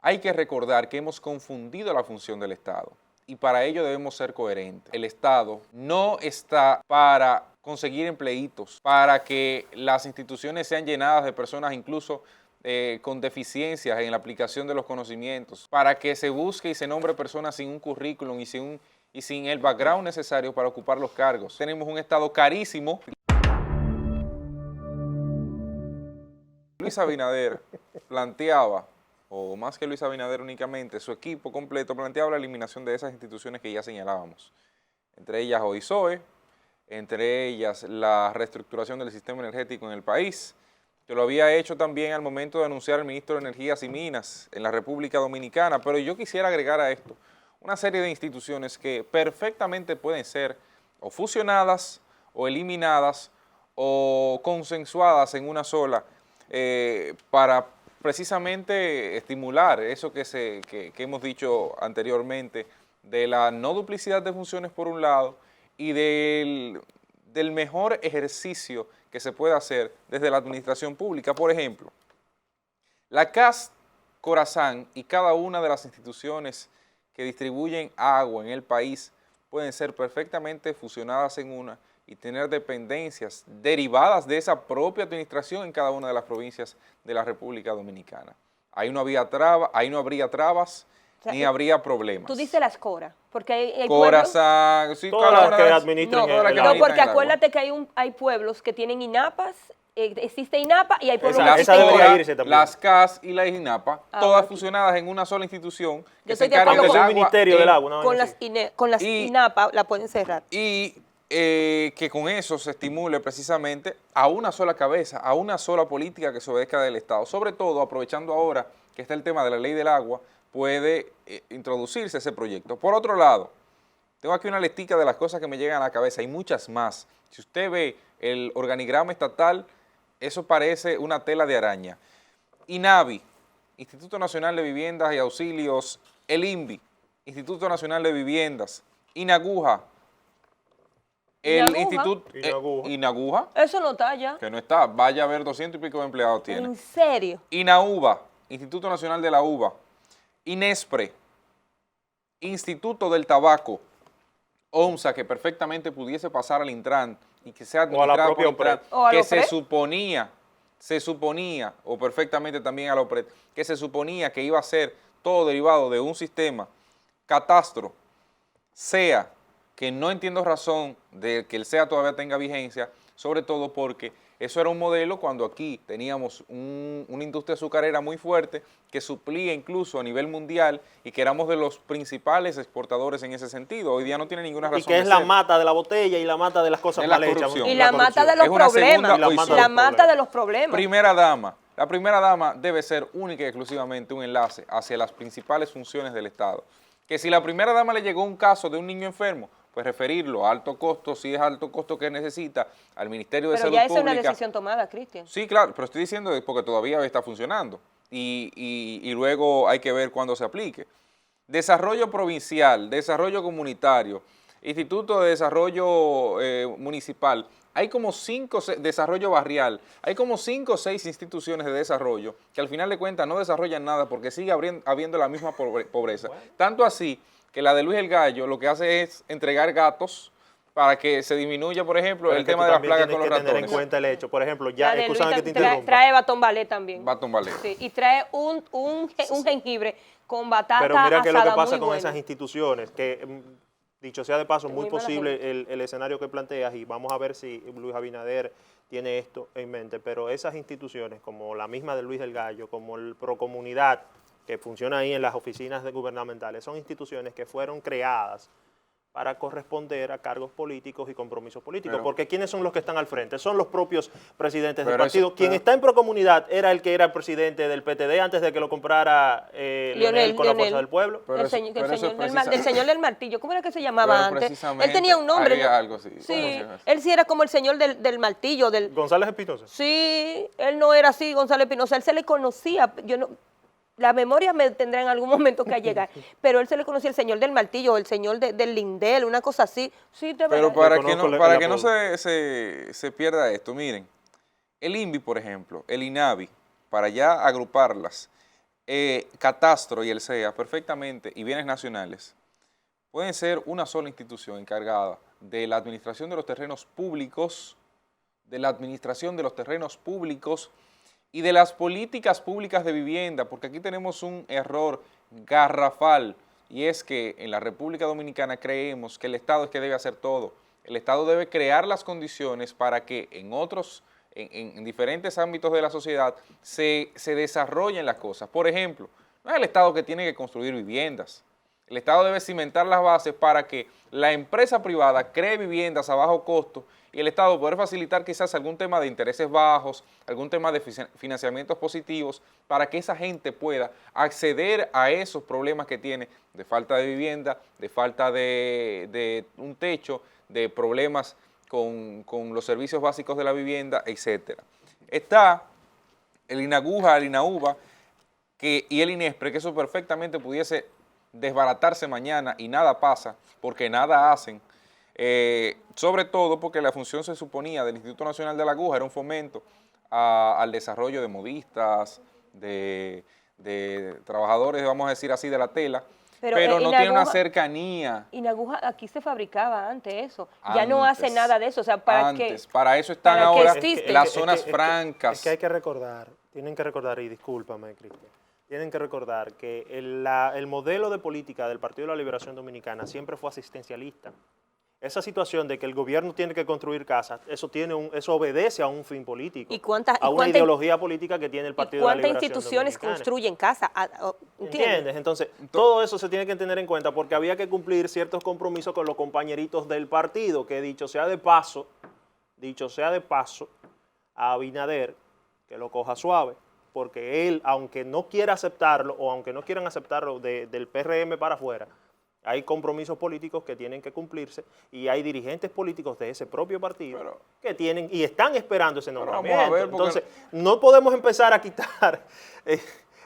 hay que recordar que hemos confundido la función del Estado y para ello debemos ser coherentes. El Estado no está para conseguir empleitos, para que las instituciones sean llenadas de personas incluso con deficiencias en la aplicación de los conocimientos, para que se busque y se nombre personas sin un currículum y sin el background necesario para ocupar los cargos. Tenemos un Estado carísimo. Luis Abinader planteaba, o más que Luis Abinader únicamente, su equipo completo planteaba la eliminación de esas instituciones que ya señalábamos, entre ellas OISOE, entre ellas la reestructuración del sistema energético en el país, que lo había hecho también al momento de anunciar el ministro de Energías y Minas en la República Dominicana, pero yo quisiera agregar a esto una serie de instituciones que perfectamente pueden ser o fusionadas o eliminadas o consensuadas en una sola para precisamente estimular eso que hemos dicho anteriormente de la no duplicidad de funciones por un lado y del mejor ejercicio que se puede hacer desde la administración pública. Por ejemplo, la CAS Corazán y cada una de las instituciones que distribuyen agua en el país pueden ser perfectamente fusionadas en una y tener dependencias derivadas de esa propia administración en cada una de las provincias de la República Dominicana. Ahí no habría trabas, o sea, ni habría problemas. Tú dices las CORA, porque hay Corazán, sí, todas las que administran. No, porque acuérdate que hay pueblos que tienen INAPAs, existe INAPA y hay pueblos que esa debería irse también. Las CAS y la INAPA, todas fusionadas en una sola institución. Yo estoy de acuerdo con el Ministerio del Agua. Con las INAPA la pueden cerrar. Y que con eso se estimule precisamente a una sola cabeza, a una sola política que se obedezca del Estado. Sobre todo, aprovechando ahora que está el tema de la ley del agua, puede introducirse ese proyecto. Por otro lado, tengo aquí una listica de las cosas que me llegan a la cabeza, hay muchas más. Si usted ve el organigrama estatal, eso parece una tela de araña. INAVI, Instituto Nacional de Viviendas y Auxilios, el INVI, Instituto Nacional de Viviendas, INAGUJA, el Instituto INAGUJA. Eso no está ya. Que no está, vaya a ver 200 y pico de empleados tiene. ¿En serio? INAUBA, Instituto Nacional de la Uva, INESPRE, Instituto del Tabaco, OMSA, que perfectamente pudiese pasar al Intran y que sea administrado por Intran, que se suponía, o perfectamente también a la OPRED, que se suponía que iba a ser todo derivado de un sistema, Catastro, SEA, que no entiendo razón de que el SEA todavía tenga vigencia, sobre todo porque eso era un modelo cuando aquí teníamos una industria azucarera muy fuerte que suplía incluso a nivel mundial y que éramos de los principales exportadores en ese sentido. Hoy día no tiene ninguna razón. Y que es la mata de la botella y la mata de las cosas mal hechas. Y la mata de los problemas. La mata de los problemas. Primera dama. La primera dama debe ser única y exclusivamente un enlace hacia las principales funciones del Estado. Que si la primera dama le llegó un caso de un niño enfermo, pues referirlo a alto costo, si es alto costo que necesita, al Ministerio de Salud Pública. Pero ya esa es una decisión tomada, Cristian. Sí, claro, pero estoy diciendo porque todavía está funcionando y luego hay que ver cuándo se aplique. Desarrollo provincial, desarrollo comunitario, Instituto de Desarrollo Municipal, hay como 5, desarrollo barrial, hay como 5 o 6 instituciones de desarrollo que al final de cuentas no desarrollan nada porque sigue habiendo la misma pobreza. Tanto así que la de Luis el Gallo lo que hace es entregar gatos para que se disminuya, por ejemplo, el tema de las plagas con los ratones. Tener en cuenta el hecho. Por ejemplo, ya, excusame que te interrumpa. Trae Baton Ballet también. Baton Ballet. Sí, y trae un jengibre con batata Pero mira qué es lo que pasa con buena. esas instituciones, que dicho sea de paso, muy posible el escenario que planteas y vamos a ver si Luis Abinader tiene esto en mente, pero esas instituciones como la misma de Luis del Gallo, como el Procomunidad, que funciona ahí en las oficinas gubernamentales, son instituciones que fueron creadas para corresponder a cargos políticos y compromisos políticos, porque ¿quiénes son los que están al frente? Son los propios presidentes del partido. Quien está en Procomunidad era el que era el presidente del PTD antes de que lo comprara Leonel con la Fuerza del Pueblo. El señor del martillo, ¿cómo era que se llamaba antes? Él tenía un nombre. Algo, sí, sí, él sí era como el señor del martillo. ¿González Espinosa? Sí, él no era así, González Espinosa, él se le conocía, la memoria me tendrá en algún momento que llegar, pero él se le conocía el señor del martillo, el señor del lindel, una cosa así. Sí, pero para que no se pierda esto, miren, el INVI, por ejemplo, el INAVI, para ya agruparlas, Catastro y el CEA perfectamente, y bienes nacionales, pueden ser una sola institución encargada de la administración de los terrenos públicos, y de las políticas públicas de vivienda, porque aquí tenemos un error garrafal, y es que en la República Dominicana creemos que el Estado es que debe hacer todo. El Estado debe crear las condiciones para que en diferentes ámbitos de la sociedad se desarrollen las cosas. Por ejemplo, no es el Estado que tiene que construir viviendas. El Estado debe cimentar las bases para que la empresa privada cree viviendas a bajo costo y el Estado poder facilitar quizás algún tema de intereses bajos, algún tema de financiamientos positivos, para que esa gente pueda acceder a esos problemas que tiene de falta de vivienda, de falta de un techo, de problemas con los servicios básicos de la vivienda, etc. Está el INAGUJA, el INAUBA y el INESPRE, que eso perfectamente pudiese desbaratarse mañana y nada pasa, porque nada hacen, sobre todo porque la función se suponía del Instituto Nacional de la Aguja era un fomento al desarrollo de modistas, de trabajadores, vamos a decir así, de la tela, pero no tiene una cercanía. INAGUJA aquí se fabricaba antes eso, ya no hace nada de eso, o sea, para eso están ahora las zonas francas. Es que hay que recordar, tienen que recordar, y discúlpame, Cristian, tienen que recordar que el modelo de política del Partido de la Liberación Dominicana siempre fue asistencialista. Esa situación de que el gobierno tiene que construir casas, eso obedece a un fin político, a una ideología política que tiene el Partido de la Liberación Dominicana. ¿Cuántas instituciones construyen casas? ¿Entiendes? Entonces, todo eso se tiene que tener en cuenta porque había que cumplir ciertos compromisos con los compañeritos del partido, que dicho sea de paso, a Abinader, que lo coja suave, porque él, aunque no quiera aceptarlo o aunque no quieran aceptarlo del PRM para afuera, hay compromisos políticos que tienen que cumplirse y hay dirigentes políticos de ese propio partido que tienen y están esperando ese nombramiento. Entonces, no podemos empezar a quitar,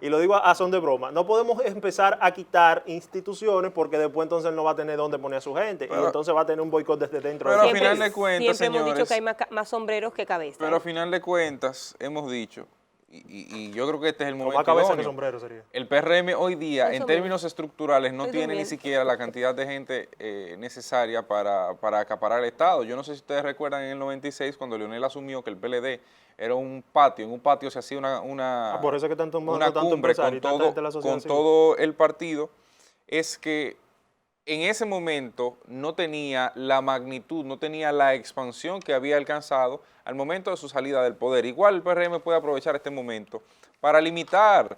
y lo digo a son de broma, no podemos empezar a quitar instituciones porque después entonces no va a tener dónde poner a su gente y entonces va a tener un boicot desde dentro. Pero al final de cuentas, siempre hemos señores, dicho que hay más sombreros que cabezas. Pero al final de cuentas hemos dicho, y yo creo que este es el momento más cabeza idóneo. que sombrero sería. El PRM hoy día, en términos estructurales, no tiene durmiendo. ni siquiera la cantidad de gente necesaria para acaparar el Estado. Yo no sé si ustedes recuerdan en el 96, cuando Leonel asumió que el PLD era un patio, en un patio se hacía una por eso es que una cumbre con todo el partido, es que en ese momento no tenía la magnitud, no tenía la expansión que había alcanzado al momento de su salida del poder. Igual el PRM puede aprovechar este momento para limitar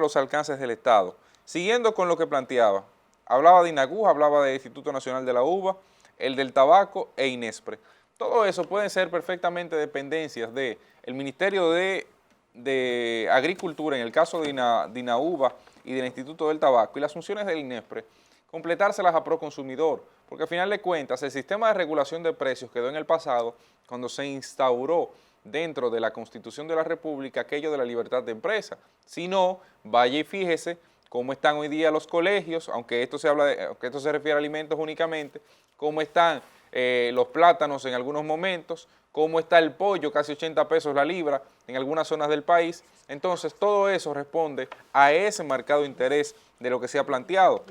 los alcances del Estado. Siguiendo con lo que planteaba, hablaba de INAGUJA, hablaba del Instituto Nacional de la Uva, el del Tabaco e INESPRE. Todo eso pueden ser perfectamente dependencias del Ministerio de Agricultura, en el caso de INAUVA y del Instituto del Tabaco, y las funciones del INESPRE, completárselas a Proconsumidor, porque al final de cuentas el sistema de regulación de precios quedó en el pasado cuando se instauró dentro de la Constitución de la República aquello de la libertad de empresa. Si no, vaya y fíjese cómo están hoy día los colegios, aunque esto se refiere a alimentos únicamente, cómo están los plátanos en algunos momentos, cómo está el pollo, casi 80 pesos la libra en algunas zonas del país. Entonces todo eso responde a ese marcado interés de lo que se ha planteado.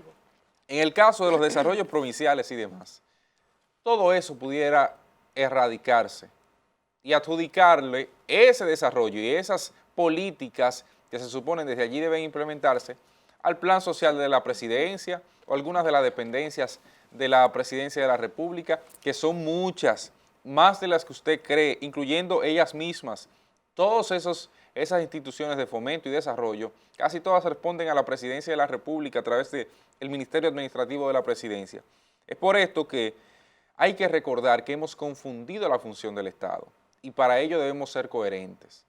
En el caso de los desarrollos provinciales y demás, todo eso pudiera erradicarse y adjudicarle ese desarrollo y esas políticas que se suponen desde allí deben implementarse al plan social de la presidencia o algunas de las dependencias de la presidencia de la República, que son muchas, más de las que usted cree, incluyendo ellas mismas. Todas esas instituciones de fomento y desarrollo, casi todas responden a la presidencia de la República a través del Ministerio Administrativo de la Presidencia. Es por esto que hay que recordar que hemos confundido la función del Estado y para ello debemos ser coherentes.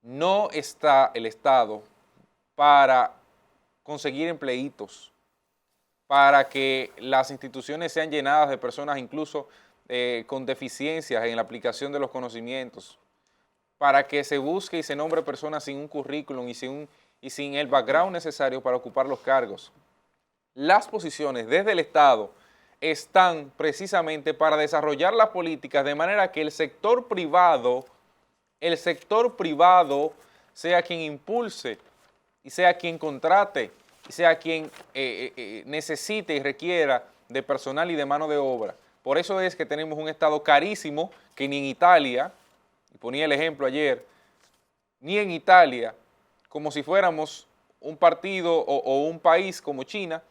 No está el Estado para conseguir empleitos, para que las instituciones sean llenadas de personas incluso con deficiencias en la aplicación de los conocimientos, para que se busque y se nombre personas sin un currículum y sin el background necesario para ocupar los cargos. Las posiciones desde el Estado están precisamente para desarrollar las políticas de manera que el sector privado sea quien impulse y sea quien contrate y sea quien necesite y requiera de personal y de mano de obra. Por eso es que tenemos un Estado carísimo que ni en Italia, y ponía el ejemplo ayer, ni en Italia, como si fuéramos un partido o un país como China,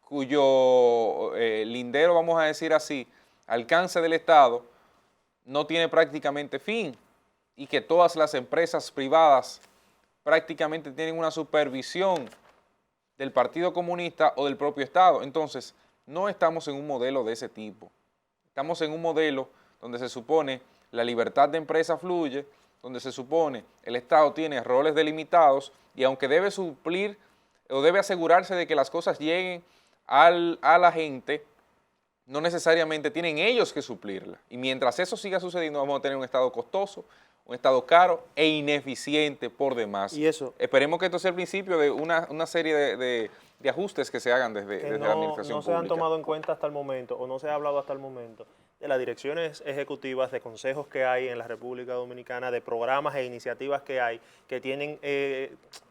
cuyo lindero, vamos a decir así, alcance del Estado, no tiene prácticamente fin, y que todas las empresas privadas prácticamente tienen una supervisión del Partido Comunista o del propio Estado. Entonces, no estamos en un modelo de ese tipo. Estamos en un modelo donde se supone la libertad de empresa fluye, donde se supone el Estado tiene roles delimitados y aunque debe suplir o debe asegurarse de que las cosas lleguen a la gente, no necesariamente tienen ellos que suplirla. Y mientras eso siga sucediendo, vamos a tener un Estado costoso, un Estado caro e ineficiente por demás. Y eso, esperemos que esto sea el principio de una serie de ajustes que se hagan desde la administración no se han pública. tomado en cuenta hasta el momento, o no se ha hablado hasta el momento, de las direcciones ejecutivas, de consejos que hay en la República Dominicana, de programas e iniciativas que hay, que tienen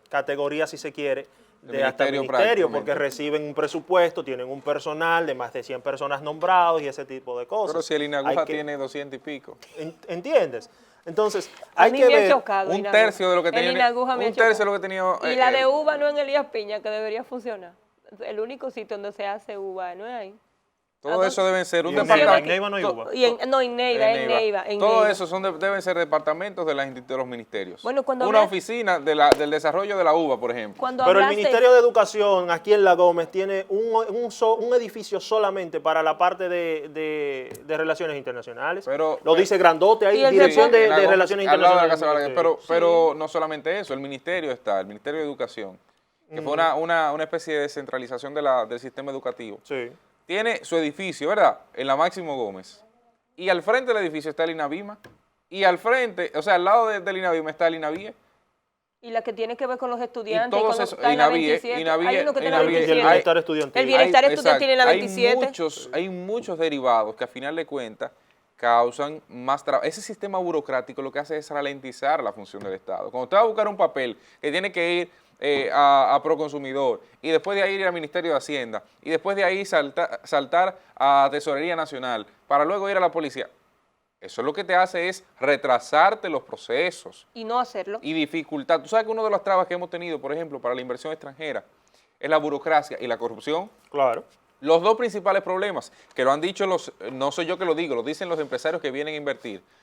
categorías, si se quiere, de hasta ministerio, porque reciben un presupuesto, tienen un personal de más de 100 personas nombrados y ese tipo de cosas. Pero si el INAGUJA tiene 200 y pico. ¿Entiendes? Entonces, A hay mí que me ha ver chocado. Un tercio de lo que tenía. El INAGUJA me ha Un tercio de chocado. lo que tenía. Y la de uva no en Elías Piña, que debería funcionar. El único sitio donde se hace uva no es ahí. Todo eso deben ser un Y en departamento. Neiva no hay uva. Y en Neiva, en Neiva. Todo eso deben ser departamentos de los ministerios. Bueno, cuando una hablas- oficina del desarrollo de la uva, por ejemplo. Cuando Pero el hablaste- Ministerio de Educación aquí en La Gómez tiene un edificio solamente para la parte de Relaciones Internacionales. Pero- Lo dice grandote ahí, Y el Dirección deporte. de La Gómez, Relaciones al lado de la Internacionales. Casa Balaguer. Pero no solamente eso, el ministerio está, el Ministerio de Educación, que fue una especie de descentralización del sistema educativo. Sí. Tiene su edificio, ¿verdad? En la Máximo Gómez. Y al frente del edificio está el INAVIMA. Y al frente, o sea, al lado del INAVIMA está el INAVIE. Y la que tiene que ver con los estudiantes. Y todos con esos, está en la INAVIE, 27. Hay uno que tiene la INAVIE, Y el 27. bienestar estudiantil. El bienestar estudiantil en la Hay 27. Hay muchos derivados que a final de cuentas causan más trabajo. Ese sistema burocrático lo que hace es ralentizar la función del Estado. Cuando usted va a buscar un papel que tiene que ir a Proconsumidor y después de ahí ir al Ministerio de Hacienda y después de ahí saltar a Tesorería Nacional para luego ir a la policía, eso lo que te hace es retrasarte los procesos Y no hacerlo. y dificultar. Tú sabes que una de las trabas que hemos tenido, por ejemplo, para la inversión extranjera es la burocracia y la corrupción. Claro. Los dos principales problemas, que lo han dicho no soy yo que lo digo, lo dicen los empresarios que vienen a invertir.